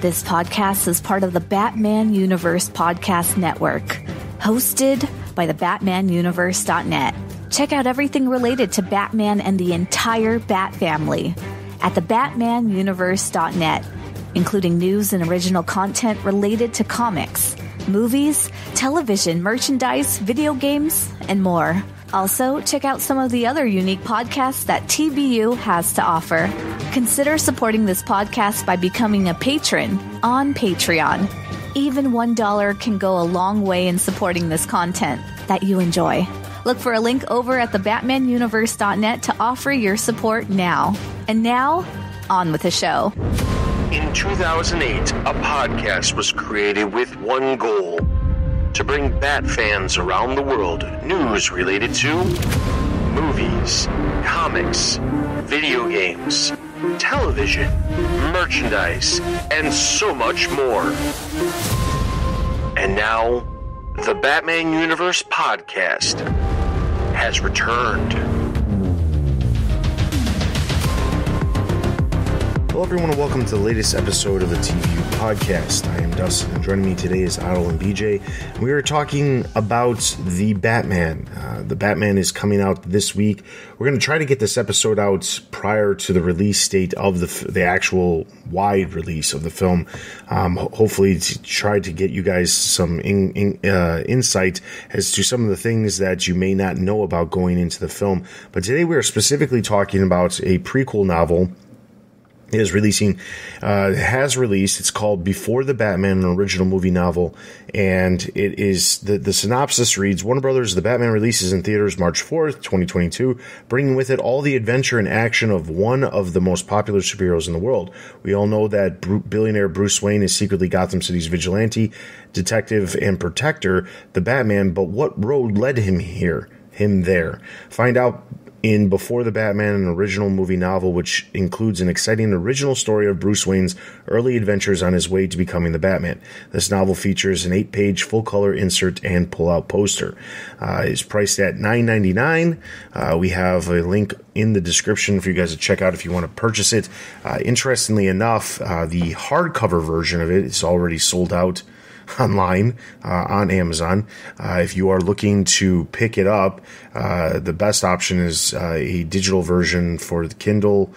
This podcast is part of the Batman Universe Podcast Network, hosted by the BatmanUniverse.net. Check out everything related to Batman and the entire Bat family at the BatmanUniverse.net, including news and original content related to comics, movies, television, merchandise, video games, and more. Also, check out some of the other unique podcasts that TBU has to offer. Consider supporting this podcast by becoming a patron on Patreon. Even $1 can go a long way in supporting this content that you enjoy. Look for a link over at the BatmanUniverse.net to offer your support now. And now, on with the show. In 2008, a podcast was created with one goal: to bring Bat fans around the world news related to movies, comics, video games, television, merchandise, and so much more. And now, the Batman Universe Podcast has returned. Hello everyone and welcome to the latest episode of the TVU Podcast. I am Dustin and joining me today is Adel and BJ. We are talking about the Batman. The Batman is coming out this week. We're going to try to get this episode out prior to the release date of the actual wide release of the film. Hopefully to try to get you guys some insight as to some of the things that you may not know about going into the film. But today we are specifically talking about a prequel novel. Has released. It's called Before the Batman, an original movie novel, and it is the synopsis reads: Warner Brothers' The Batman releases in theaters March 4th, 2022, bringing with it all the adventure and action of one of the most popular superheroes in the world. We all know that billionaire Bruce Wayne is secretly Gotham City's vigilante, detective, and protector, the Batman, but what road led him there? Find out in Before the Batman, an original movie novel, which includes an exciting original story of Bruce Wayne's early adventures on his way to becoming the Batman. This novel features an 8-page full-color insert and pull-out poster. It's priced at $9.99. We have a link in the description for you guys to check out if you want to purchase it. Interestingly enough, the hardcover version of it is already sold out online on Amazon. If you are looking to pick it up, the best option is a digital version for the Kindle.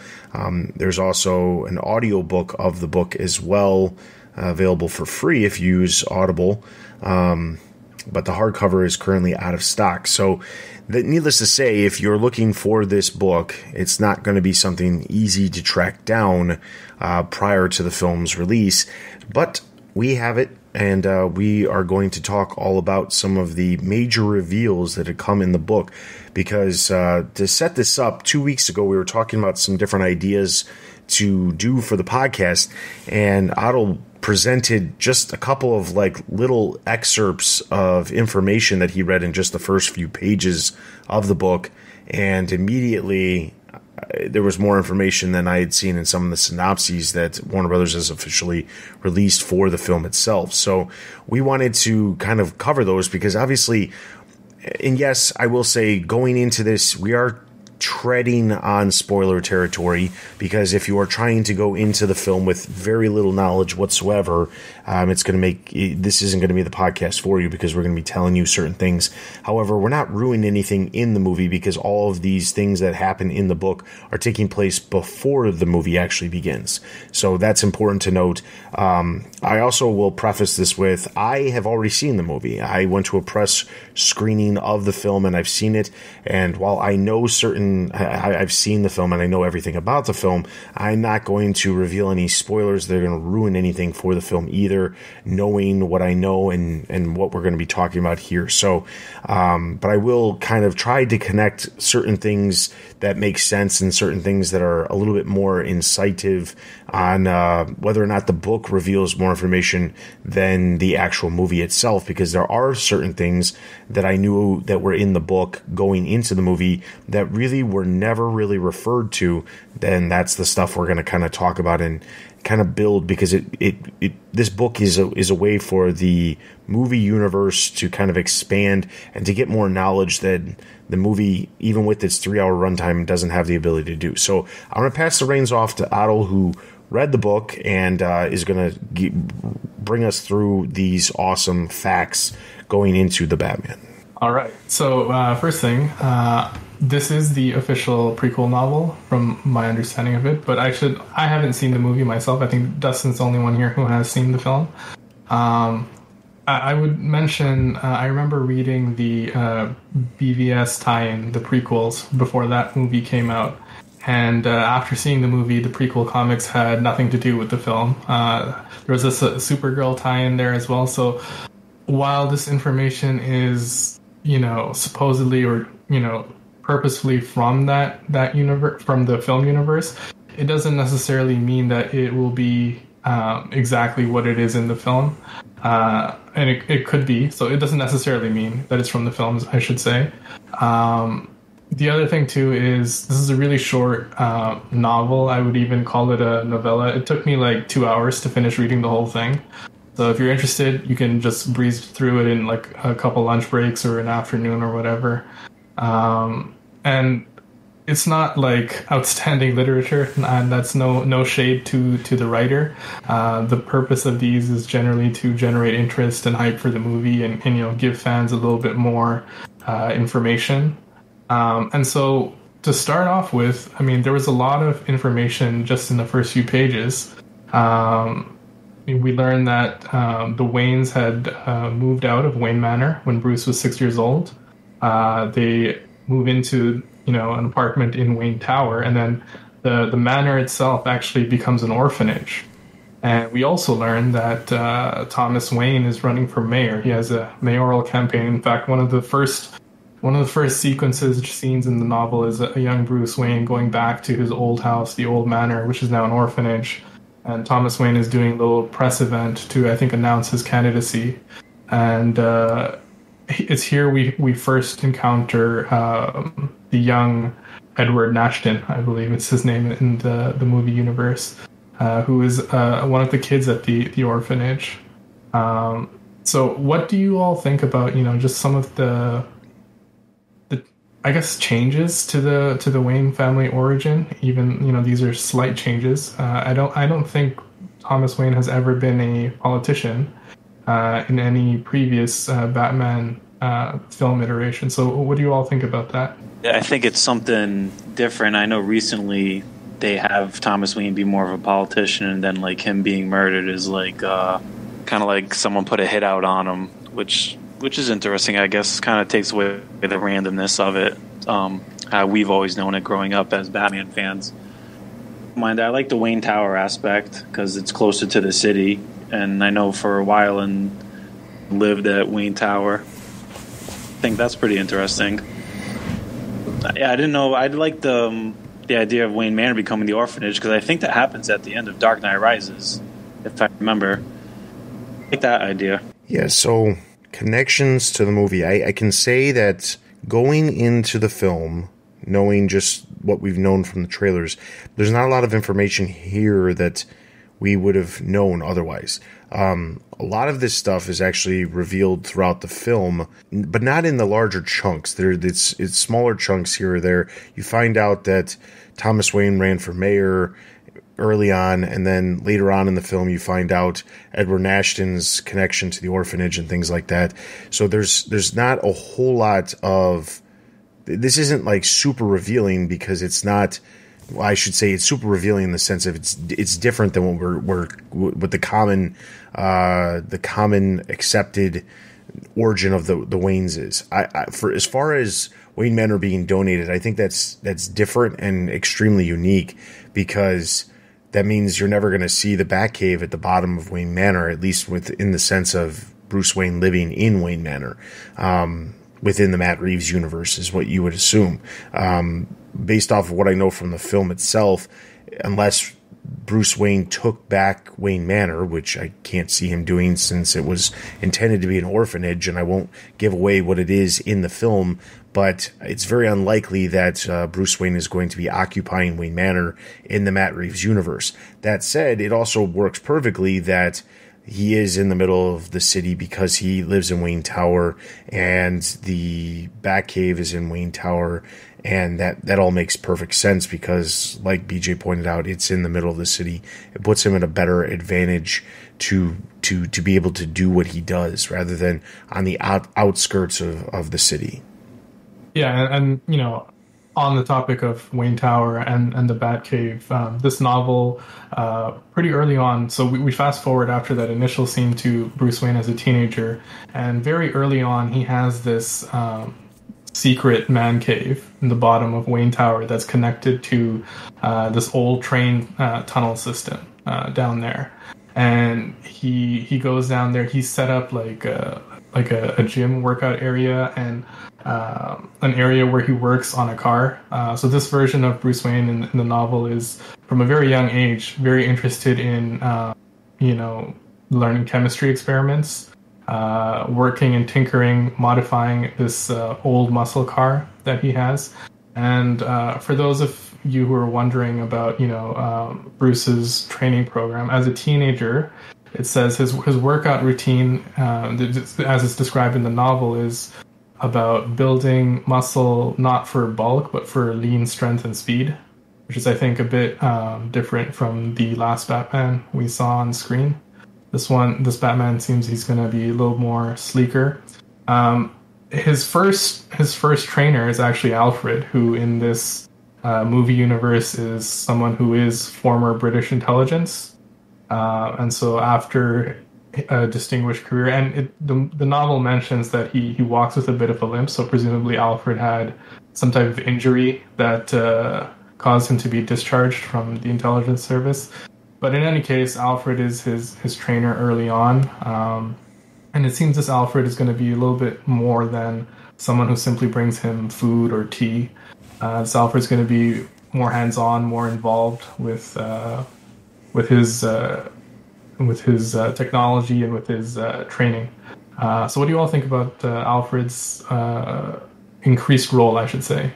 There's also an audiobook of the book as well, available for free if you use Audible. But the hardcover is currently out of stock. So needless to say, if you're looking for this book, it's not going to be something easy to track down prior to the film's release. But we have it. And we are going to talk all about some of the major reveals that had come in the book. Because to set this up, 2 weeks ago, we were talking about some different ideas to do for the podcast. And Adel presented just a couple of little excerpts of information that he read in just the first few pages of the book. And immediately there was more information than I had seen in some of the synopses that Warner Brothers has officially released for the film itself. So we wanted to kind of cover those because obviously, and yes, I will say going into this, we are treading on spoiler territory because if you are trying to go into the film with very little knowledge whatsoever, it's going to this isn't going to be the podcast for you because we're going to be telling you certain things. However, we're not ruining anything in the movie because all of these things that happen in the book are taking place before the movie actually begins. So that's important to note. I also will preface this with, I have already seen the movie. I went to a press screening of the film and I've seen it. And while I know I've seen the film and I know everything about the film, I'm not going to reveal any spoilers that are going to ruin anything for the film either, knowing what I know and what we're going to be talking about here. So, but I will kind of try to connect certain things that make sense and certain things that are a little bit more incisive on whether or not the book reveals more information than the actual movie itself, because there are certain things that I knew that were in the book going into the movie that really were never really referred to. Then that's the stuff we're going to kind of talk about and kind of build, because this book is a way for the movie universe to kind of expand and to get more knowledge that the movie, even with its 3-hour runtime, doesn't have the ability to do. So I'm going to pass the reins off to Adel, who read the book and is going to bring us through these awesome facts going into the Batman. All right. So first thing, this is the official prequel novel from my understanding of it, but I haven't seen the movie myself. I think Dustin's the only one here who has seen the film. I would mention, I remember reading the BVS tie-in, the prequels, before that movie came out. And after seeing the movie, the prequel comics had nothing to do with the film. There was a Supergirl tie-in there as well. So while this information is, supposedly or, purposefully from that universe, from the film universe, it doesn't necessarily mean that it will be exactly what it is in the film. And it could be, so it doesn't necessarily mean that it's from the films, I should say. The other thing too is this is a really short novel. I would even call it a novella. It took me like 2 hours to finish reading the whole thing. So if you're interested, you can just breeze through it in like a couple lunch breaks or an afternoon or whatever. And it's not like outstanding literature, and that's no shade to the writer. The purpose of these is generally to generate interest and hype for the movie and give fans a little bit more information. And so to start off with, there was a lot of information just in the first few pages. We learned that the Waynes had moved out of Wayne Manor when Bruce was 6 years old. They move into an apartment in Wayne Tower, and then the manor itself actually becomes an orphanage. And we also learned that Thomas Wayne is running for mayor. He has a mayoral campaign. In fact, one of the first scenes in the novel is a young Bruce Wayne going back to his old house, the old manor, which is now an orphanage. And Thomas Wayne is doing a little press event to, I think, announce his candidacy. And it's here we first encounter the young Edward Nashton, I believe it's his name in the movie universe, who is one of the kids at the orphanage. So what do you all think about, just some of the I guess changes to the Wayne family origin? Even, these are slight changes. I don't think Thomas Wayne has ever been a politician in any previous Batman film iteration. So what do you all think about that? I think it's something different. I know recently they have Thomas Wayne be more of a politician, and then like him being murdered is like kind of like someone put a hit out on him, which is interesting. I guess kind of takes away the randomness of it. How we've always known it growing up as Batman fans. I like the Wayne Tower aspect because it's closer to the city, and I know for a while and lived at Wayne Tower. I think that's pretty interesting. Yeah, I didn't know. I'd like the idea of Wayne Manor becoming the orphanage, because I think that happens at the end of Dark Knight Rises, if I remember. I like that idea. Yeah, so connections to the movie. I can say that going into the film, knowing just what we've known from the trailers, there's not a lot of information here that we would have known otherwise. A lot of this stuff is actually revealed throughout the film, but not in the larger chunks. It's smaller chunks here or there. You find out that Thomas Wayne ran for mayor early on, and then later on in the film you find out Edward Nashton's connection to the orphanage and things like that. So there's not a whole lot of... This isn't like super revealing, because it's not... Well, I should say it's super revealing in the sense of it's different than what the common accepted origin of the Waynes is. For as far as Wayne Manor being donated, I think that's different and extremely unique, because that means you're never going to see the Batcave at the bottom of Wayne Manor, at least within the sense of Bruce Wayne living in Wayne Manor. Within the Matt Reeves universe is what you would assume. Based off of what I know from the film itself, unless Bruce Wayne took back Wayne Manor, which I can't see him doing since it was intended to be an orphanage, and I won't give away what it is in the film, but it's very unlikely that Bruce Wayne is going to be occupying Wayne Manor in the Matt Reeves universe. That said, it also works perfectly that he is in the middle of the city because he lives in Wayne Tower, and the Batcave is in Wayne Tower, and that all makes perfect sense because, like BJ pointed out, it's in the middle of the city. It puts him at a better advantage to be able to do what he does rather than on the outskirts of the city. Yeah, and you know, on the topic of Wayne Tower and the Batcave, this novel, pretty early on, so we fast forward after that initial scene to Bruce Wayne as a teenager, and very early on he has this secret man cave in the bottom of Wayne Tower that's connected to this old train tunnel system down there. And he goes down there. He's set up like a gym workout area and an area where he works on a car. So this version of Bruce Wayne in the novel is from a very young age, very interested in learning chemistry experiments, working and tinkering, modifying this old muscle car that he has. And for those of you who are wondering about, Bruce's training program as a teenager, it says his workout routine, as it's described in the novel, is about building muscle not for bulk but for lean strength and speed, which is, I think, a bit different from the last Batman we saw on screen. This Batman seems he's going to be a little more sleeker. His first trainer is actually Alfred, who in this movie universe is someone who is former British intelligence, and so after a distinguished career, and the novel mentions that he walks with a bit of a limp, so presumably Alfred had some type of injury that caused him to be discharged from the intelligence service. But in any case, Alfred is his trainer early on, and it seems this Alfred is going to be a little bit more than someone who simply brings him food or tea. This Alfred's going to be more hands-on, more involved with his technology and with his training. So what do you all think about Alfred's increased role, I should say,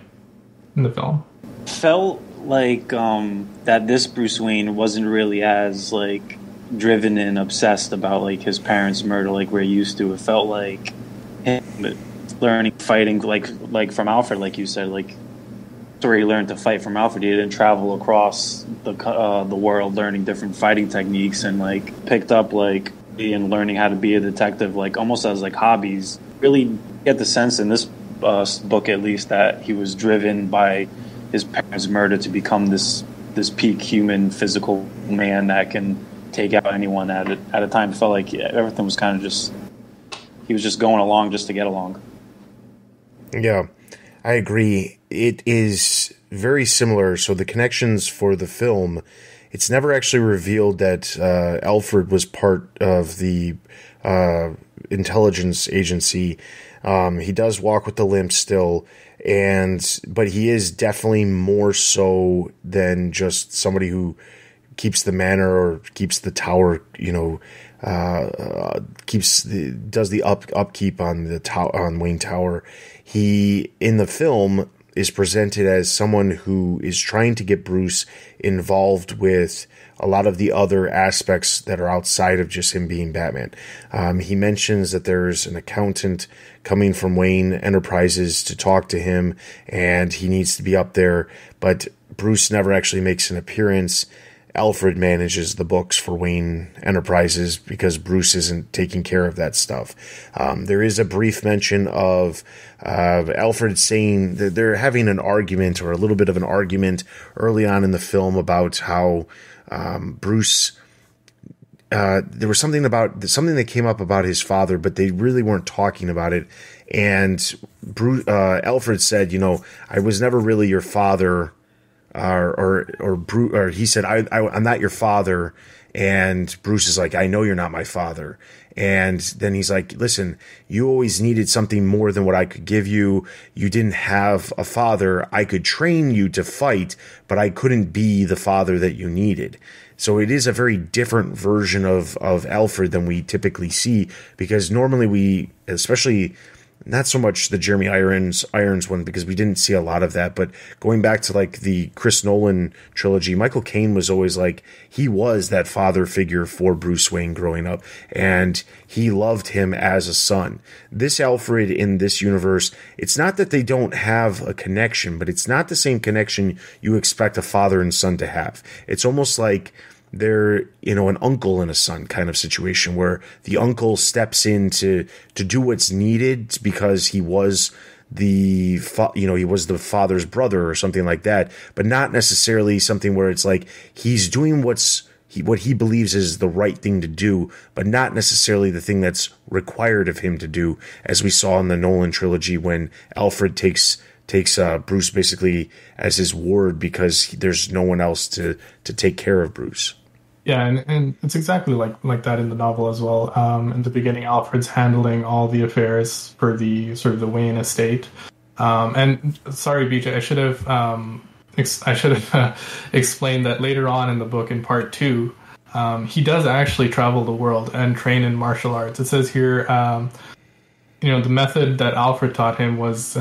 in the film? Felt like that this Bruce Wayne wasn't really as like driven and obsessed about like his parents' murder like we're used to. It felt like him learning fighting like from Alfred, like you said, like where he learned to fight from Alfred. He didn't travel across the world learning different fighting techniques, and like picked up like and learning how to be a detective like almost as like hobbies. Really get the sense in this book at least that he was driven by his parents' murder to become this peak human physical man that can take out anyone at a time. It felt like everything was kind of just he was just going along just to get along. Yeah, I agree. It is very similar. So the connections for the film, it's never actually revealed that Alfred was part of the intelligence agency. He does walk with the limp still, but he is definitely more so than just somebody who keeps the manor or keeps the tower, does the upkeep on the on Wayne Tower. He, in the film, is presented as someone who is trying to get Bruce involved with a lot of the other aspects that are outside of just him being Batman. He mentions that there's an accountant coming from Wayne Enterprises to talk to him, and he needs to be up there, but Bruce never actually makes an appearance. Alfred manages the books for Wayne Enterprises because Bruce isn't taking care of that stuff. There is a brief mention of Alfred saying that they're having an argument, or a little bit of an argument early on in the film, about how Bruce, there was something that came up about his father, but they really weren't talking about it. And Alfred said, I was never really your father. Or he said, I'm not your father. And Bruce is like, I know you're not my father. And then he's like, listen, you always needed something more than what I could give you. You didn't have a father. I could train you to fight, but I couldn't be the father that you needed. So it is a very different version of Alfred than we typically see, because normally especially not so much the Jeremy Irons one, because we didn't see a lot of that, but going back to like the Chris Nolan trilogy, Michael Caine was always like, he was that father figure for Bruce Wayne growing up, and he loved him as a son. This Alfred in this universe, it's not that they don't have a connection, but it's not the same connection you expect a father and son to have. It's almost like they're, an uncle and a son kind of situation, where the uncle steps in to do what's needed because he was he was the father's brother or something like that, but not necessarily something where it's like he's doing what he believes is the right thing to do, but not necessarily the thing that's required of him to do, as we saw in the Nolan trilogy when Alfred takes Bruce basically as his ward because there's no one else to take care of Bruce. Yeah, and it's exactly like that in the novel as well. In the beginning, Alfred's handling all the affairs for the sort of the Wayne estate. And sorry, BJ, I should have explained that later on in the book in part 2. He does actually travel the world and train in martial arts. It says here, the method that Alfred taught him was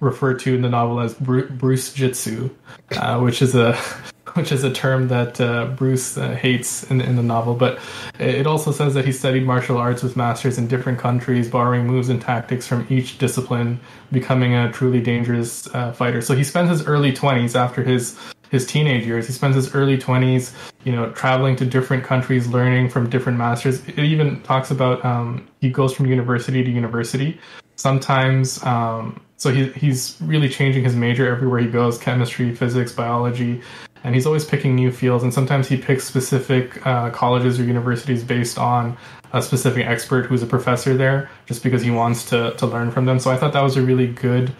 referred to in the novel as Bruce Jitsu, which is a term that Bruce hates in the novel. But it also says that he studied martial arts with masters in different countries, borrowing moves and tactics from each discipline, becoming a truly dangerous fighter. So he spends his early 20s after his teenage years. He spends his early 20s, traveling to different countries, learning from different masters. It even talks about he goes from university to university. Sometimes, so he's really changing his major everywhere he goes: chemistry, physics, biology. And he's always picking new fields, and sometimes he picks specific colleges or universities based on a specific expert who's a professor there, just because he wants to learn from them. So I thought that was a really good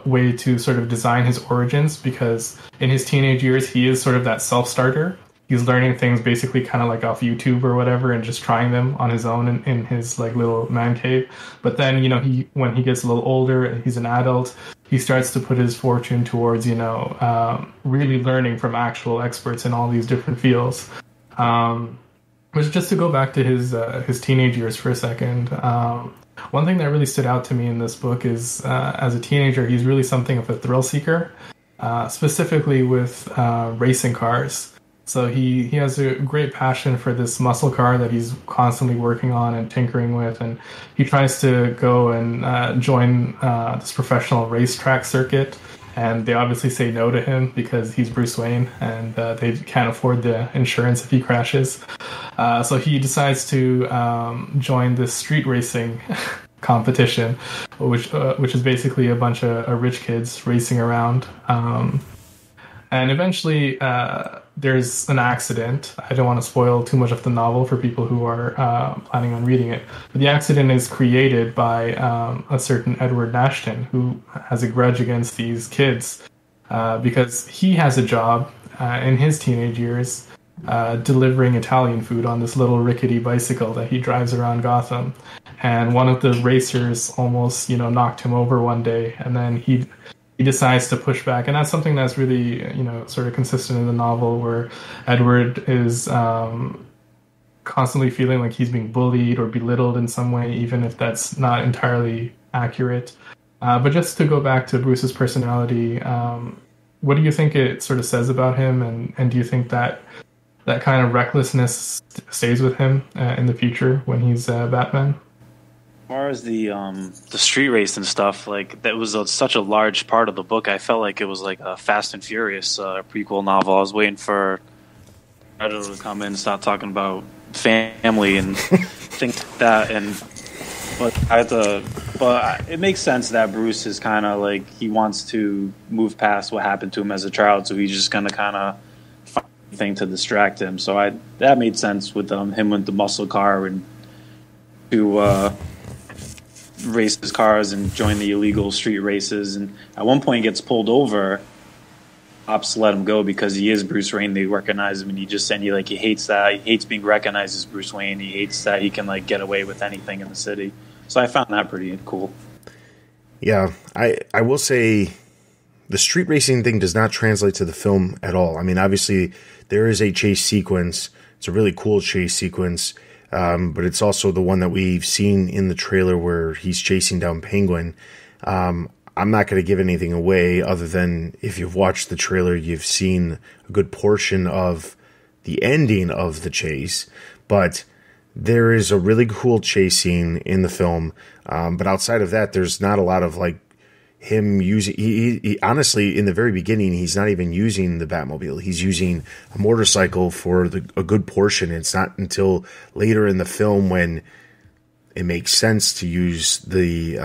way to sort of design his origins, because in his teenage years, he is sort of that self-starter. He's learning things basically kind of like off YouTube or whatever, and just trying them on his own in his like little man cave. But then, when he gets a little older and he's an adult, he starts to put his fortune towards, really learning from actual experts in all these different fields. But just to go back to his teenage years for a second, one thing that really stood out to me in this book is, as a teenager, he's really something of a thrill seeker, specifically with racing cars. So he has a great passion for this muscle car that he's constantly working on and tinkering with, and he tries to go and join this professional racetrack circuit, and they obviously say no to him because he's Bruce Wayne, and they can't afford the insurance if he crashes. So he decides to join this street racing competition, which is basically a bunch of rich kids racing around. And eventually, there's an accident. I don't want to spoil too much of the novel for people who are planning on reading it. But the accident is created by a certain Edward Nashton, who has a grudge against these kids because he has a job in his teenage years delivering Italian food on this little rickety bicycle that he drives around Gotham. And one of the racers almost, knocked him over one day, and then he decides to push back. And that's something that's really, sort of consistent in the novel, where Edward is constantly feeling like he's being bullied or belittled in some way, even if that's not entirely accurate. But just to go back to Bruce's personality, what do you think it sort of says about him? And do you think that kind of recklessness stays with him in the future when he's Batman? As far as the street race and stuff, like that was such a large part of the book. I felt like it was like a Fast and Furious prequel novel. I was waiting for Predator to come in and start talking about family and things like that. But it makes sense that Bruce is kind of like, he wants to move past what happened to him as a child, so he's just gonna kind of find a thing to distract him. So that made sense with him with the muscle car and to race his cars and join the illegal street races. And at one point he gets pulled over. Cops let him go because he is Bruce Wayne. They recognize him, and he hates that. He hates being recognized as Bruce Wayne. He hates that he can get away with anything in the city. So I found that pretty cool. Yeah, I will say the street racing thing does not translate to the film at all. I mean, obviously there is a chase sequence. It's a really cool chase sequence. but it's also the one that we've seen in the trailer where he's chasing down Penguin. I'm not going to give anything away other than if you've watched the trailer, you've seen a good portion of the ending of the chase. But there is a really cool chase scene in the film. But outside of that, there's not a lot of like him using. He honestly, in the very beginning, he's not even using the Batmobile. He's using a motorcycle for a good portion. It's not until later in the film when it makes sense to use the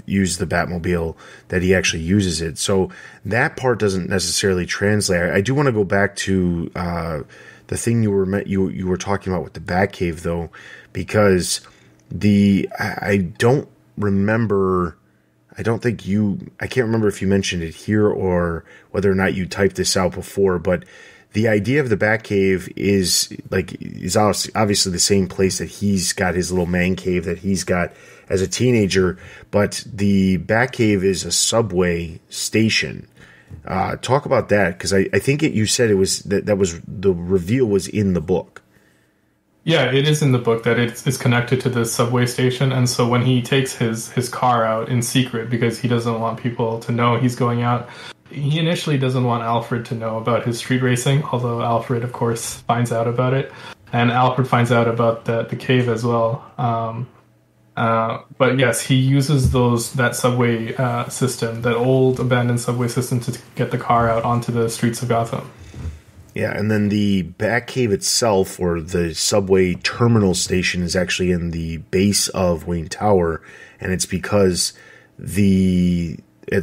Batmobile that he actually uses it. So that part doesn't necessarily translate. I do want to go back to the thing you were talking about with the Batcave, though, because I don't remember. I can't remember if you mentioned it here or whether or not you typed this out before, but the idea of the Batcave is obviously the same place that he's got his little man cave that he's got as a teenager, but the Batcave is a subway station. Talk about that, because I think you said it was that was the reveal was in the book. Yeah, it is in the book that it's connected to the subway station, and so when he takes his car out in secret because he doesn't want people to know he's going out, he initially doesn't want Alfred to know about his street racing, although Alfred, of course, finds out about it, and Alfred finds out about the cave as well. But yes, he uses that subway system, that old abandoned subway system, to get the car out onto the streets of Gotham. Yeah, and then the Batcave itself, or the subway terminal station, is actually in the base of Wayne Tower, and it's because at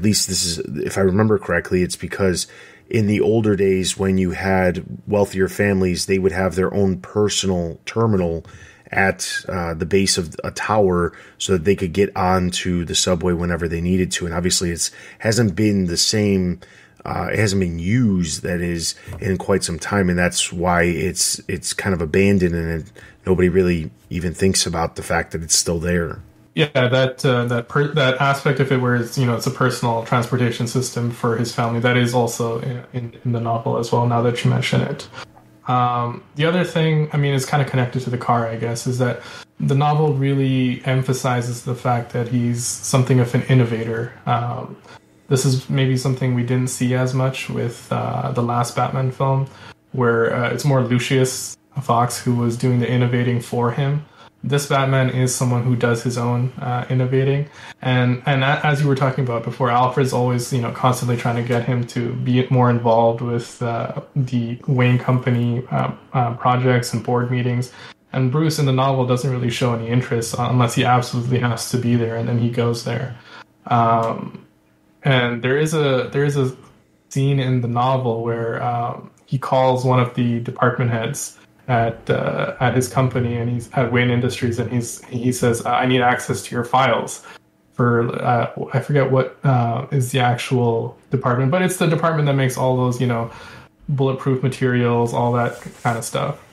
least this is, if I remember correctly, it's because in the older days when you had wealthier families, they would have their own personal terminal at the base of a tower so that they could get onto the subway whenever they needed to. And obviously it hasn't been the same, it hasn't been used, that is, in quite some time, and that's why it's kind of abandoned, and nobody really even thinks about the fact that it's still there. Yeah, that aspect of it, where it's a personal transportation system for his family, that is also in the novel as well. Now that you mention it, the other thing, is kind of connected to the car, I guess, is that the novel really emphasizes the fact that he's something of an innovator. This is maybe something we didn't see as much with the last Batman film, where it's more Lucius Fox who was doing the innovating for him. This Batman is someone who does his own innovating, and as you were talking about before, Alfred's always constantly trying to get him to be more involved with the Wayne Company projects and board meetings. And Bruce in the novel doesn't really show any interest unless he absolutely has to be there, and then he goes there. And there is a scene in the novel where he calls one of the department heads at his company, and he's at Wayne Industries, and he says, "I need access to your files for I forget what is the actual department, but it's the department that makes all those bulletproof materials, all that kind of stuff,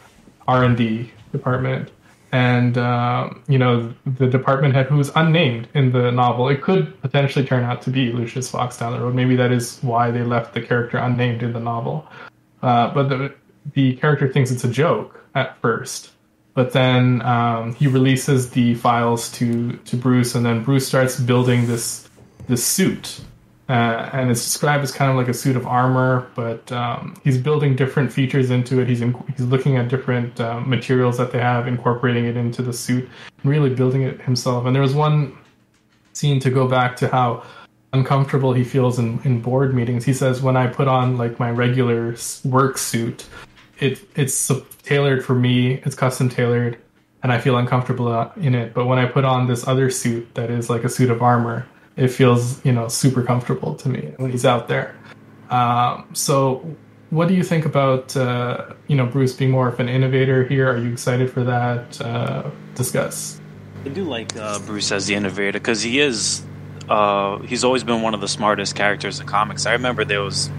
R&D department." And the department head, who's unnamed in the novel, it could potentially turn out to be Lucius Fox down the road. Maybe that is why they left the character unnamed in the novel. But the character thinks it's a joke at first, but then he releases the files to Bruce, and then Bruce starts building this suit, and it's described as kind of like a suit of armor, but he's building different features into it. He's looking at different materials that they have, incorporating it into the suit, and really building it himself. And there was one scene, to go back to how uncomfortable he feels in board meetings. He says, "When I put on like my regular work suit, it's tailored for me, it's custom tailored, and I feel uncomfortable in it. But when I put on this other suit that is like a suit of armor, it feels, super comfortable to me when he's out there." So what do you think about, Bruce being more of an innovator here? Are you excited for that? Discuss. I do like Bruce as the innovator, because he is, he's always been one of the smartest characters in comics. I remember there was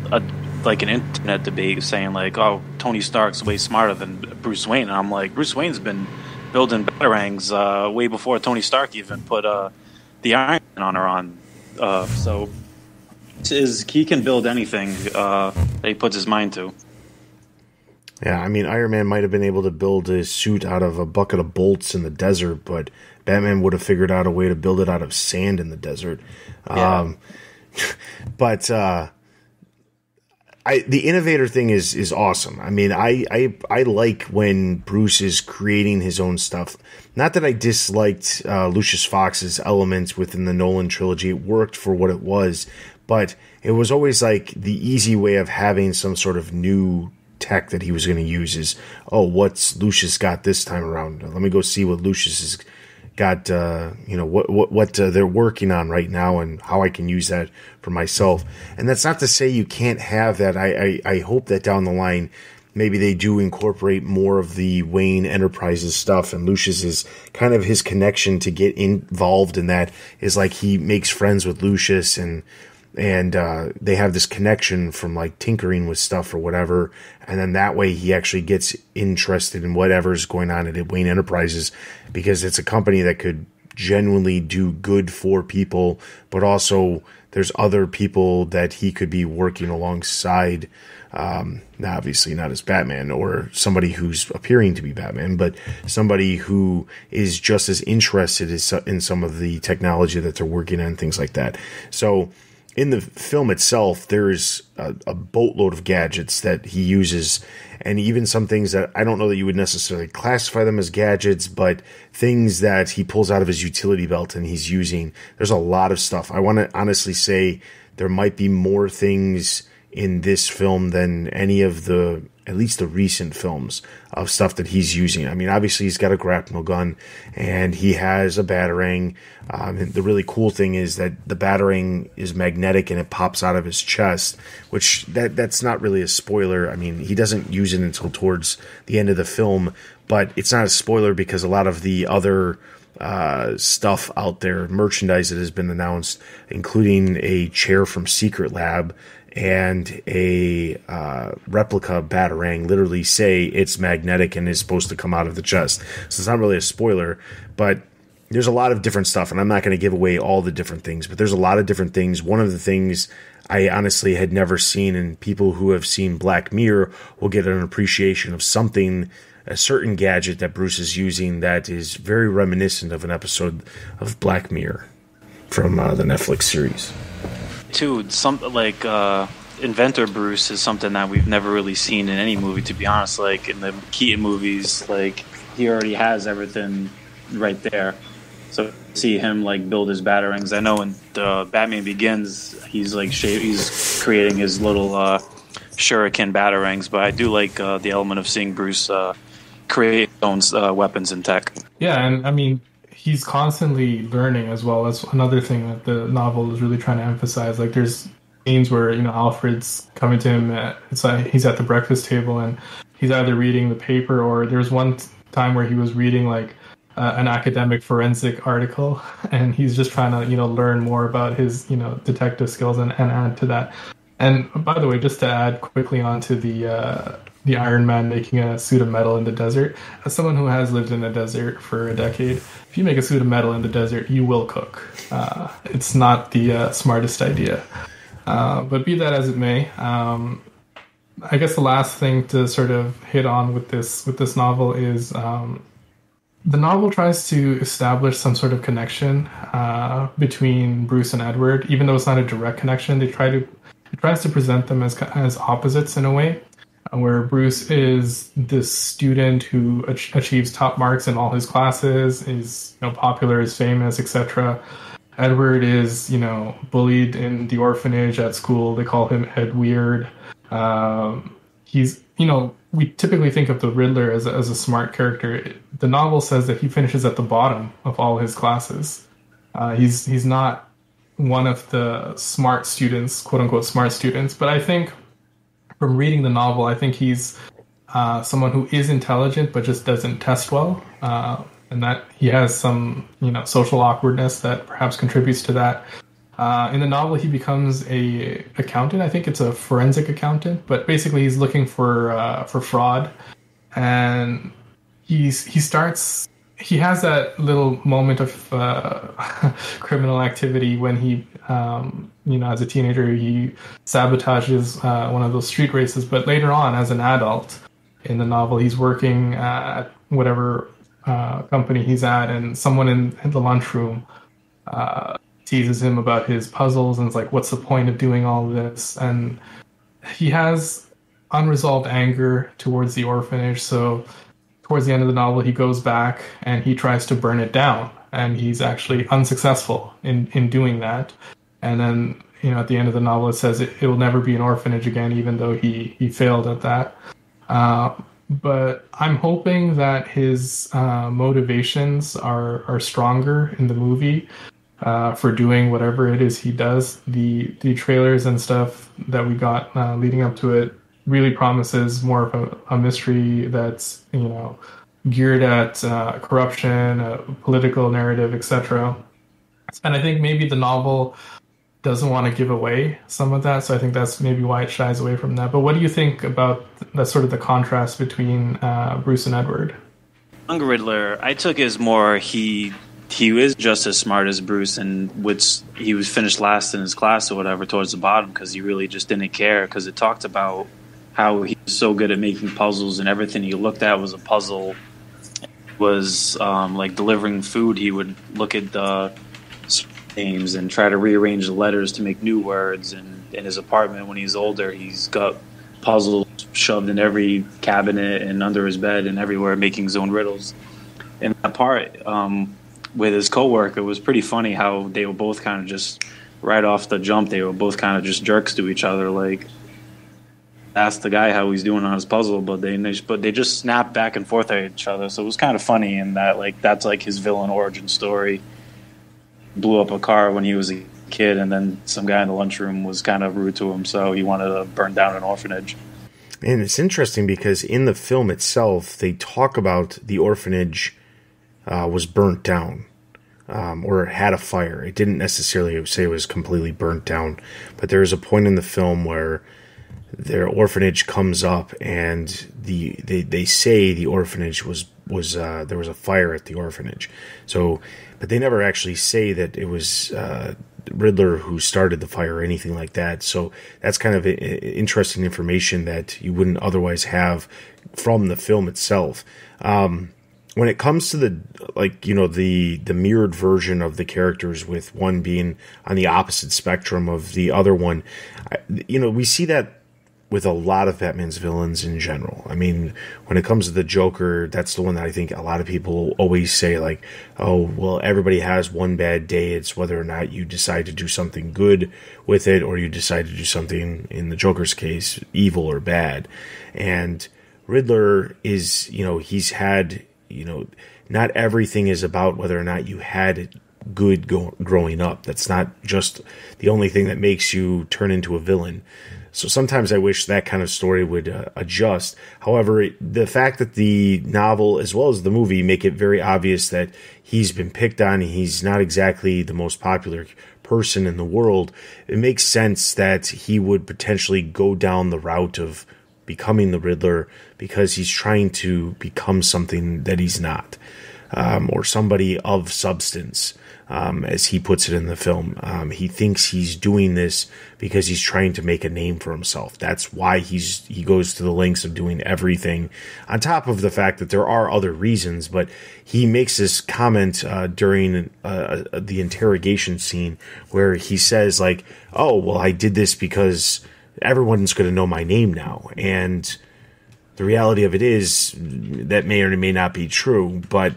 an internet debate saying "Oh, Tony Stark's way smarter than Bruce Wayne," and I'm like, Bruce Wayne's been building batarangs way before Tony Stark even put the Iron Man on. So he can build anything that he puts his mind to. Yeah, I mean, Iron Man might have been able to build a suit out of a bucket of bolts in the desert, but Batman would have figured out a way to build it out of sand in the desert. Yeah. But the innovator thing is awesome. I mean, I like when Bruce is creating his own stuff. Not that I disliked Lucius Fox's elements within the Nolan trilogy. It worked for what it was, but it was always like the easy way of having some sort of new tech that he was going to use is, oh, what's Lucius got this time around? Let me go see what Lucius has got, what they're working on right now and how I can use that for myself. And that's not to say you can't have that. I hope that down the line, maybe they do incorporate more of the Wayne Enterprises stuff, and Lucius is kind of his connection to get involved in that is like he makes friends with Lucius and they have this connection from like tinkering with stuff or whatever. And then that way he actually gets interested in whatever's going on at Wayne Enterprises, because it's a company that could genuinely do good for people, but also there's other people that he could be working alongside. Now obviously not as Batman or somebody who's appearing to be Batman, but somebody who is just as interested in some of the technology that they're working on, things like that. So in the film itself, there's a boatload of gadgets that he uses, and even some things that I don't know that you would necessarily classify them as gadgets, but things that he pulls out of his utility belt and he's using. There's a lot of stuff. I want to honestly say there might be more things in this film than any of the, at least the recent films, of stuff that he's using. I mean, obviously he's got a grapnel gun and he has a batarang. And the really cool thing is that the batarang is magnetic and it pops out of his chest, which that's not really a spoiler. I mean, he doesn't use it until towards the end of the film, but it's not a spoiler because a lot of the other stuff out there, merchandise that has been announced, including a chair from Secret Lab and a replica batarang, literally say it's magnetic and is supposed to come out of the chest. So it's not really a spoiler, but there's a lot of different stuff, and I'm not going to give away all the different things, but there's a lot of different things. One of the things I honestly had never seen, and people who have seen Black Mirror will get an appreciation of something, a certain gadget that Bruce is using that is very reminiscent of an episode of Black Mirror from the Netflix series. Too, something like Inventor Bruce is something that we've never really seen in any movie, to be honest. Like in the Keaton movies, like he already has everything right there. So see him like build his batarangs. I know in the Batman Begins, he's like he's creating his little shuriken batarangs. But I do like the element of seeing Bruce create his own weapons and tech. Yeah, and I mean, he's constantly learning as well. That's another thing that the novel is really trying to emphasize. Like there's scenes where, you know, Alfred's coming to him it's like he's at the breakfast table and he's either reading the paper, or there's one time where he was reading like an academic forensic article, and he's just trying to, you know, learn more about his, you know, detective skills and add to that. And by the way, just to add quickly onto the Iron Man making a suit of metal in the desert, as someone who has lived in the desert for a decade, if you make a suit of metal in the desert, you will cook. It's not the smartest idea. But be that as it may, I guess the last thing to sort of hit on with this novel is the novel tries to establish some sort of connection between Bruce and Edward, even though it's not a direct connection. It tries to present them as opposites in a way, where Bruce is this student who achieves top marks in all his classes, is, you know, popular, is famous, etc. Edward is, you know, bullied in the orphanage at school. They call him Ed Weird. He's, you know, we typically think of the Riddler as a smart character. The novel says that he finishes at the bottom of all his classes. He's not one of the smart students, quote unquote smart students, but I think from reading the novel, I think he's someone who is intelligent but just doesn't test well, and that he has some, you know, social awkwardness that perhaps contributes to that. In the novel, he becomes a accountant. I think it's a forensic accountant, but basically he's looking for fraud, and he has that little moment of criminal activity when he, you know, as a teenager, he sabotages one of those street races. But later on, as an adult, in the novel. He's working at whatever company he's at, and someone in the lunchroom teases him about his puzzles and is like, what's the point of doing all this? And he has unresolved anger towards the orphanage, so towards the end of the novel he goes back and he tries to burn it down, and he's actually unsuccessful in doing that. And then, at the end of the novel it says it will never be an orphanage again, even though he failed at that. But I'm hoping that his motivations are stronger in the movie for doing whatever it is he does. The trailers and stuff that we got leading up to it really promises more of a mystery that's geared at corruption, political narrative, etc. And I think maybe the novel doesn't want to give away some of that, so I think that's maybe why it shies away from that. But what do you think about that sort of the contrast between Bruce and Edward? Young Riddler, I took as more he is just as smart as Bruce, and he was finished last in his class or whatever towards the bottom because he really just didn't care, because it talked about how he was so good at making puzzles and everything he looked at was a puzzle. It was like delivering food. He would look at the names and try to rearrange the letters to make new words. And in his apartment when he's older, he's got puzzles shoved in every cabinet and under his bed and everywhere, making his own riddles. And that part with his coworker was pretty funny, how they were both kind of just right off the jump, they were both kind of just jerks to each other. Like, asked the guy how he's doing on his puzzle, but they just snapped back and forth at each other. So it was kind of funny in that, like, that's like his villain origin story. Blew up a car when he was a kid, and then some guy in the lunchroom was kind of rude to him, so he wanted to burn down an orphanage. And it's interesting because in the film itself, they talk about the orphanage was burnt down or had a fire. It didn't necessarily say it was completely burnt down, but there's a point in the film where their orphanage comes up, and they say the orphanage was there was a fire at the orphanage. So, but they never actually say that it was Riddler who started the fire or anything like that. So that's kind of interesting information that you wouldn't otherwise have from the film itself. When it comes to the mirrored version of the characters, with one being on the opposite spectrum of the other one, we see that with a lot of Batman's villains in general. I mean, when it comes to the Joker, that's the one that I think a lot of people always say, like, oh, well, everybody has one bad day. It's whether or not you decide to do something good with it, or you decide to do something, in the Joker's case, evil or bad. And Riddler is, he's had, not everything is about whether or not you had it good growing up. That's not just the only thing that makes you turn into a villain. So sometimes I wish that kind of story would adjust. However, the fact that the novel as well as the movie make it very obvious that he's been picked on, he's not exactly the most popular person in the world, it makes sense that he would potentially go down the route of becoming the Riddler because he's trying to become something that he's not, or somebody of substance. As he puts it in the film. He thinks he's doing this because he's trying to make a name for himself. That's why he goes to the lengths of doing everything, on top of the fact that there are other reasons. But he makes this comment during the interrogation scene where he says, like, oh, well, I did this because everyone's going to know my name now. And the reality of it is that may or may not be true, but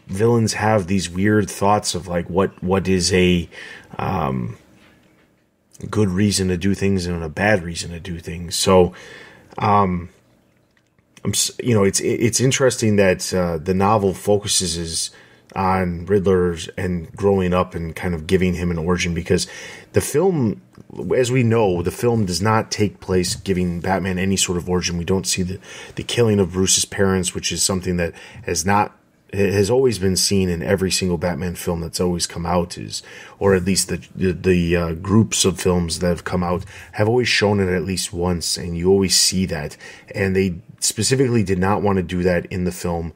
villains have these weird thoughts of, like, what is a good reason to do things and a bad reason to do things. So, it's interesting that the novel focuses on Riddler's and growing up and kind of giving him an origin, because the film, as we know, the film does not take place giving Batman any sort of origin. We don't see the killing of Bruce's parents, which is something that has always been seen in every single Batman film that's always come out, or at least the groups of films that have come out have always shown it at least once, and you always see that. And they specifically did not want to do that in the film.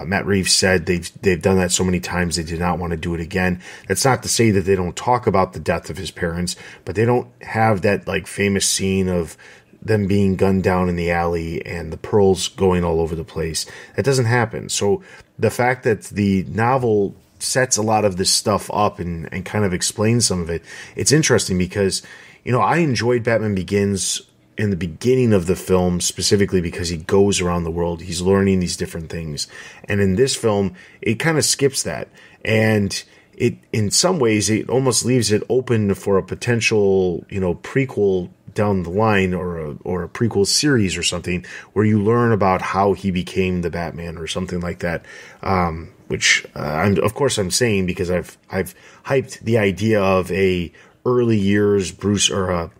Matt Reeves said they've done that so many times they did not want to do it again. That's not to say that they don't talk about the death of his parents, but they don't have that, like, famous scene of them being gunned down in the alley and the pearls going all over the place. That doesn't happen. So the fact that the novel sets a lot of this stuff up and kind of explains some of it, it's interesting because, I enjoyed Batman Begins in the beginning of the film, specifically because he goes around the world. He's learning these different things. And in this film, it kind of skips that. And it, in some ways, it almost leaves it open for a potential, prequel down the line or a prequel series or something where you learn about how he became the Batman or something like that. Which I'm saying because I've hyped the idea of a early years Bruce or a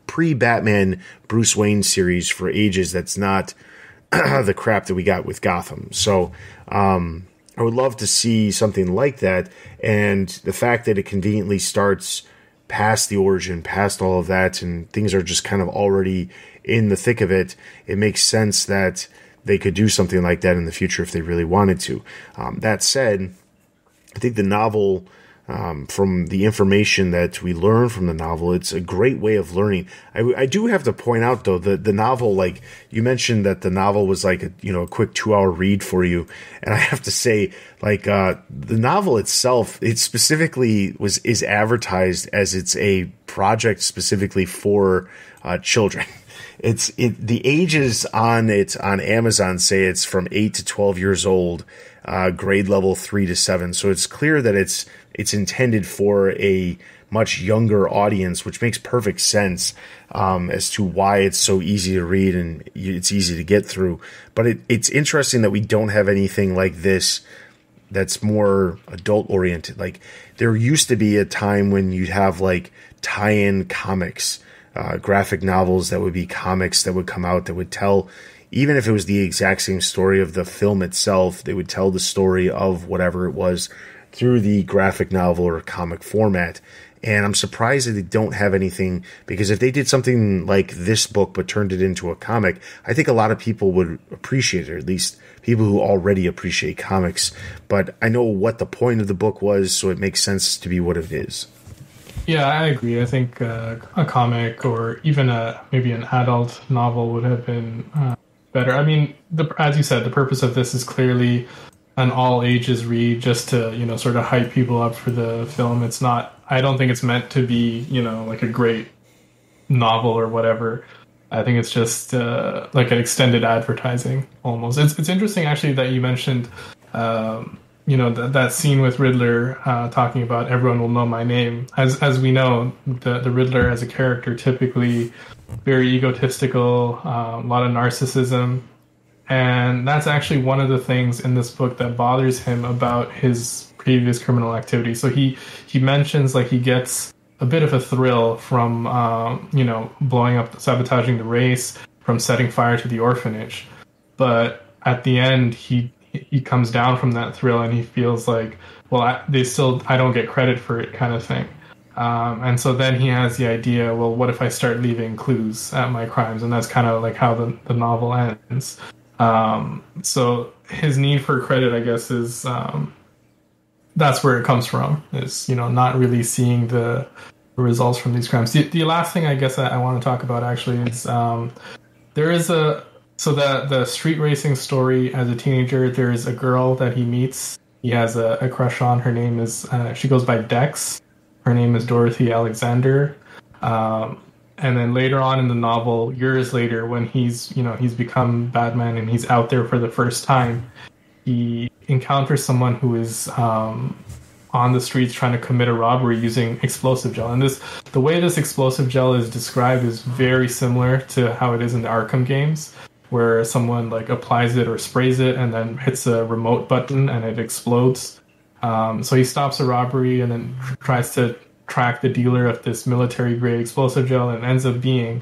pre-Batman Bruce Wayne series for ages. That's not the crap that we got with Gotham. So I would love to see something like that. And the fact that it conveniently starts past the origin, past all of that, and things are just kind of already in the thick of it, it makes sense that they could do something like that in the future if they really wanted to. That said, I think the novel, from the information that we learn from the novel, it's a great way of learning. I do have to point out, though, the novel, like you mentioned that the novel was like a quick 2-hour read for you. And I have to say, the novel itself, it specifically is advertised as it's a project specifically for children. The ages on it on Amazon say it's from 8 to 12 years old, grade level 3 to 7. So it's clear that it's intended for a much younger audience, which makes perfect sense as to why it's so easy to read and it's easy to get through. But it's interesting that we don't have anything like this that's more adult oriented. Like there used to be a time when you'd have like tie-in comics, graphic novels that would be comics that would come out that would tell, even if it was the exact same story of the film itself, they would tell the story of whatever it was through the graphic novel or comic format. And I'm surprised that they don't have anything, because if they did something like this book but turned it into a comic, I think a lot of people would appreciate it, or at least people who already appreciate comics. But I know what the point of the book was, so it makes sense to be what it is. Yeah, I agree. I think a comic or even maybe an adult novel would have been better. I mean, as you said, the purpose of this is clearly an all ages read, just to sort of hype people up for the film. It's not. I don't think it's meant to be like a great novel or whatever. I think it's just like an extended advertising almost. It's interesting actually that you mentioned. That scene with Riddler talking about everyone will know my name. As we know, the Riddler as a character typically very egotistical, a lot of narcissism, and that's actually one of the things in this book that bothers him about his previous criminal activity. So he mentions like he gets a bit of a thrill from blowing up, sabotaging the race, from setting fire to the orphanage, but at the end he comes down from that thrill and he feels like, well, I don't get credit for it, kind of thing. And so then he has the idea, well, what if I start leaving clues at my crimes? And that's kind of like how the novel ends. So his need for credit, I guess, is that's where it comes from, is not really seeing the results from these crimes. The last thing I guess I want to talk about actually is there is the street racing story. As a teenager, there is a girl that he meets. He has a crush on. Her name is, she goes by Dex. Her name is Dorothy Alexander. And then later on in the novel, years later, when he's become Batman and he's out there for the first time, he encounters someone who is on the streets trying to commit a robbery using explosive gel. And the way this explosive gel is described is very similar to how it is in the Arkham games, where someone like applies it or sprays it and then hits a remote button and it explodes. So he stops a robbery and then tries to track the dealer of this military-grade explosive gel, and ends up being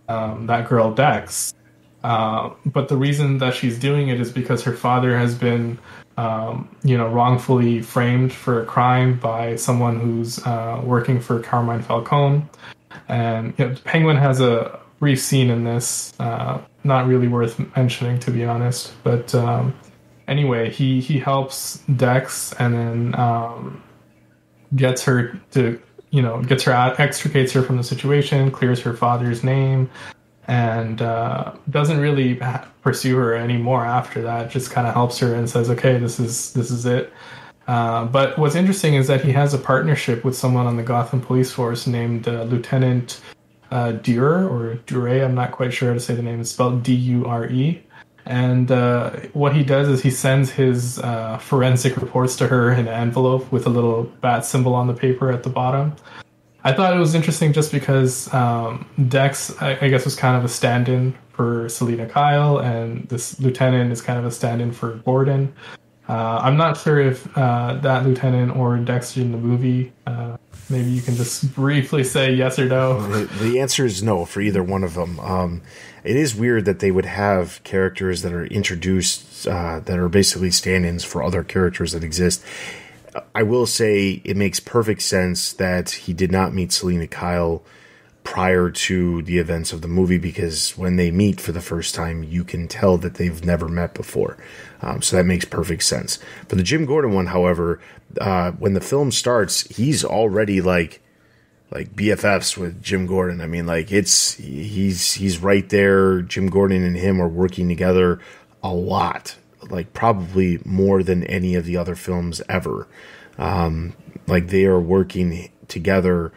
that girl Dex. But the reason that she's doing it is because her father has been, wrongfully framed for a crime by someone who's working for Carmine Falcone. And Penguin has a brief scene in this, not really worth mentioning, to be honest. But anyway, he helps Dex and then gets her to gets her out, extricates her from the situation, clears her father's name, and doesn't really pursue her anymore after that. Just kind of helps her and says, "Okay, this is it." But what's interesting is that he has a partnership with someone on the Gotham police force named Lieutenant Dure. I'm not quite sure how to say the name. It's spelled Dure. And what he does is he sends his forensic reports to her in an envelope with a little bat symbol on the paper at the bottom. I thought it was interesting just because Dex, I guess, was kind of a stand-in for Selina Kyle, and this lieutenant is kind of a stand-in for Gordon. I'm not sure if that lieutenant or Dex in the movie. Maybe you can just briefly say yes or no. The answer is no for either one of them. It is weird that they would have characters that are introduced that are basically stand-ins for other characters that exist. I will say it makes perfect sense that he did not meet Selina Kyle prior to the events of the movie, because when they meet for the first time, you can tell that they've never met before. So that makes perfect sense. For the Jim Gordon one, however, when the film starts, he's already like BFFs with Jim Gordon. I mean, like he's right there. Jim Gordon and him are working together a lot, like probably more than any of the other films ever. Like they are working together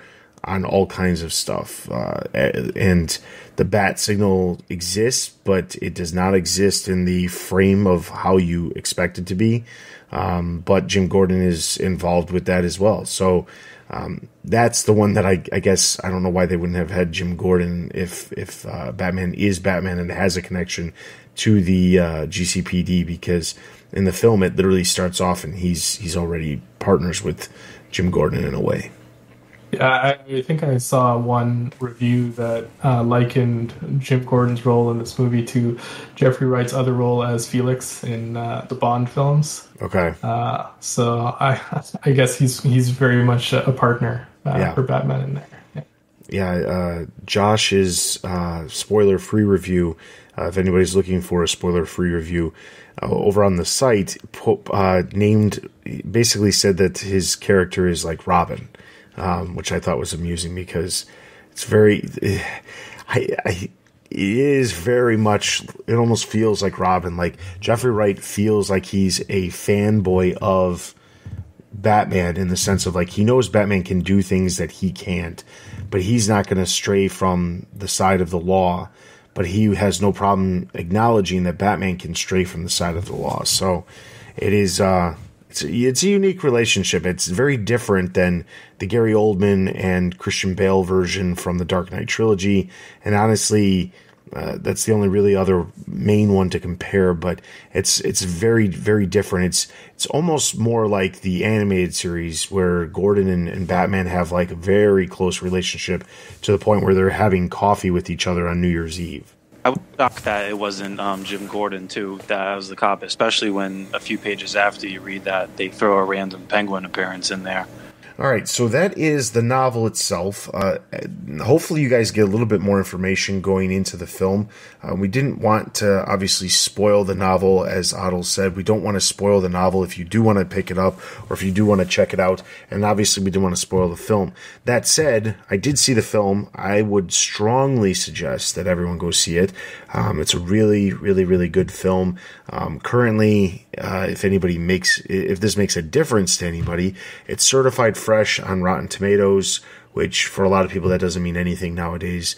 on all kinds of stuff. And the bat signal exists, but it does not exist in the frame of how you expect it to be. But Jim Gordon is involved with that as well. So that's the one that I guess I don't know why they wouldn't have had Jim Gordon if Batman is Batman and has a connection to the GCPD, because in the film it literally starts off and he's already partners with Jim Gordon in a way. Yeah, I think I saw one review that likened Jim Gordon's role in this movie to Jeffrey Wright's other role as Felix in the Bond films. Okay. So I guess he's very much a partner for Batman in there. Yeah, Josh's spoiler-free review, if anybody's looking for a spoiler-free review, over on the site, basically said that his character is like Robin. Which I thought was amusing because it's it is very much, it almost feels like Robin. Like Jeffrey Wright feels like he's a fanboy of Batman in the sense of like he knows Batman can do things that he can't, but he's not going to stray from the side of the law, but he has no problem acknowledging that Batman can stray from the side of the law. So it is, it's a unique relationship. It's very different than the Gary Oldman and Christian Bale version from the Dark Knight trilogy. And honestly, that's the only really other main one to compare, but it's very, very different. It's almost more like the animated series where Gordon and Batman have like a very close relationship to the point where they're having coffee with each other on New Year's Eve. I was shocked that it wasn't Jim Gordon, too, that was the cop, especially when a few pages after you read that, they throw a random Penguin appearance in there. All right, so that is the novel itself. Hopefully you guys get a little bit more information going into the film. We didn't want to obviously spoil the novel, as Adil said. We don't want to spoil the novel if you do want to pick it up or if you do want to check it out. And obviously we didn't want to spoil the film. That said, I did see the film. I would strongly suggest that everyone go see it. It's a really, really, really good film. Currently, if this makes a difference to anybody, it's certified fresh on Rotten Tomatoes, which for a lot of people that doesn't mean anything nowadays.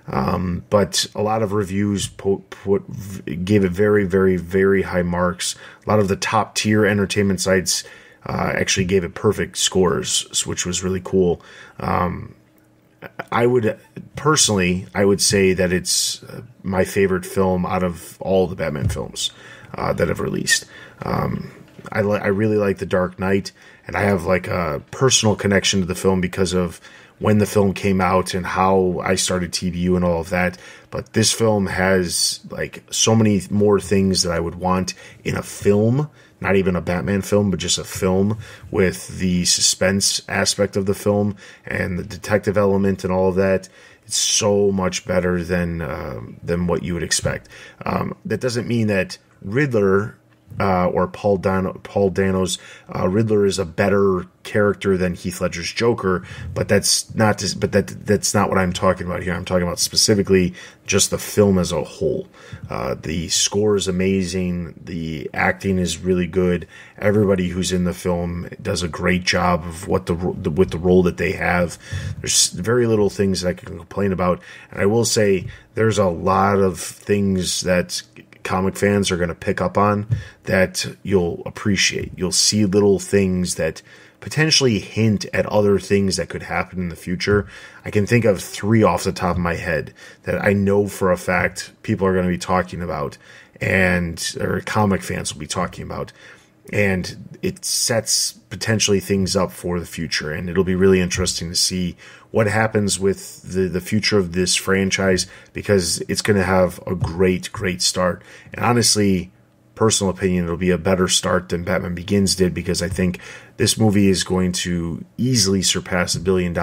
But a lot of reviews gave it very, very, very high marks. A lot of the top tier entertainment sites actually gave it perfect scores, which was really cool. I would say that it's my favorite film out of all the Batman films that have released. I really like The Dark Knight, and I have like a personal connection to the film because of when the film came out and how I started TBU and all of that. But this film has like so many more things that I would want in a film, not even a Batman film, but just a film with the suspense aspect of the film and the detective element and all of that. It's so much better than what you would expect. That doesn't mean that Riddler or Paul Dano's Riddler is a better character than Heath Ledger's Joker, but that's not what I'm talking about here. I'm talking about specifically just the film as a whole. The score is amazing. The acting is really good. Everybody who's in the film does a great job of with the role that they have. There's very little things that I can complain about, and I will say there's a lot of things that comic fans are going to pick up on that you'll appreciate. You'll see little things that potentially hint at other things that could happen in the future. I can think of 3 off the top of my head that I know for a fact people are going to be talking about, or comic fans will be talking about. And it sets potentially things up for the future, and it'll be really interesting to see what happens with the future of this franchise, because it's going to have a great start. And honestly, personal opinion, it'll be a better start than Batman Begins did, because I think this movie is going to easily surpass $1 billion.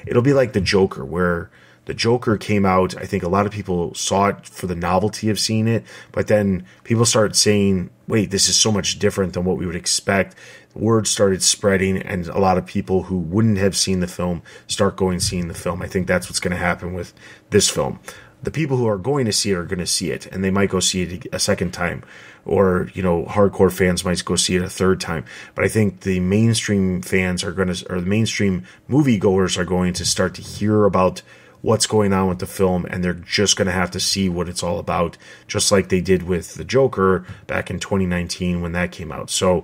It'll be like the Joker, where the Joker came out. I think a lot of people saw it for the novelty of seeing it, but then people started saying, wait, this is so much different than what we would expect. The word started spreading, and a lot of people who wouldn't have seen the film start going and seeing the film. I think that's what's going to happen with this film. The people who are going to see it are going to see it, and they might go see it a second time, or, hardcore fans might go see it a third time. But I think the mainstream fans or the mainstream moviegoers are going to start to hear about what's going on with the film, and they're just going to have to see what it's all about, just like they did with the Joker back in 2019 when that came out. So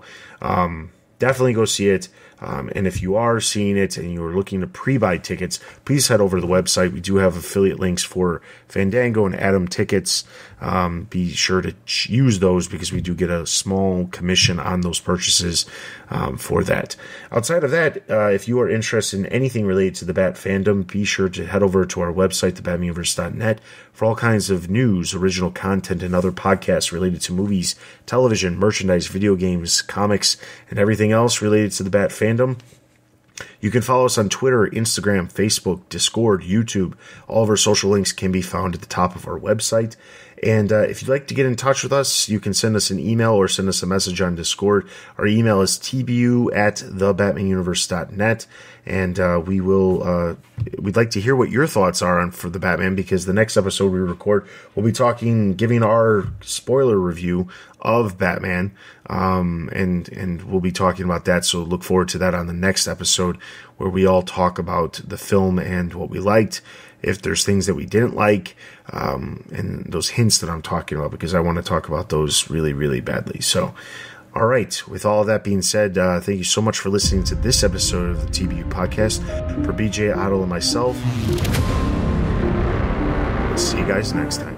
definitely go see it. And if you are seeing it and you're looking to pre-buy tickets, please head over to the website. We do have affiliate links for Fandango and Atom tickets. Be sure to use those, because we do get a small commission on those purchases for that. Outside of that, if you are interested in anything related to the Bat fandom, be sure to head over to our website, thebatmanuniverse.net, for all kinds of news, original content, and other podcasts related to movies, television, merchandise, video games, comics, and everything else related to the Bat fandom. You can follow us on Twitter, Instagram, Facebook, Discord, YouTube. All of our social links can be found at the top of our website. And if you'd like to get in touch with us, you can send us an email or send us a message on Discord. Our email is tbu@thebatmanuniverse.net. And we'd like to hear what your thoughts are for the Batman, because the next episode we record, we'll be giving our spoiler review of Batman, and we'll be talking about that. So look forward to that on the next episode, where we all talk about the film and what we liked, if there's things that we didn't like, and those hints that I'm talking about, because I want to talk about those really, really badly. So, all right, with all of that being said, thank you so much for listening to this episode of the TBU podcast. For BJ, Otto, and myself, we'll see you guys next time.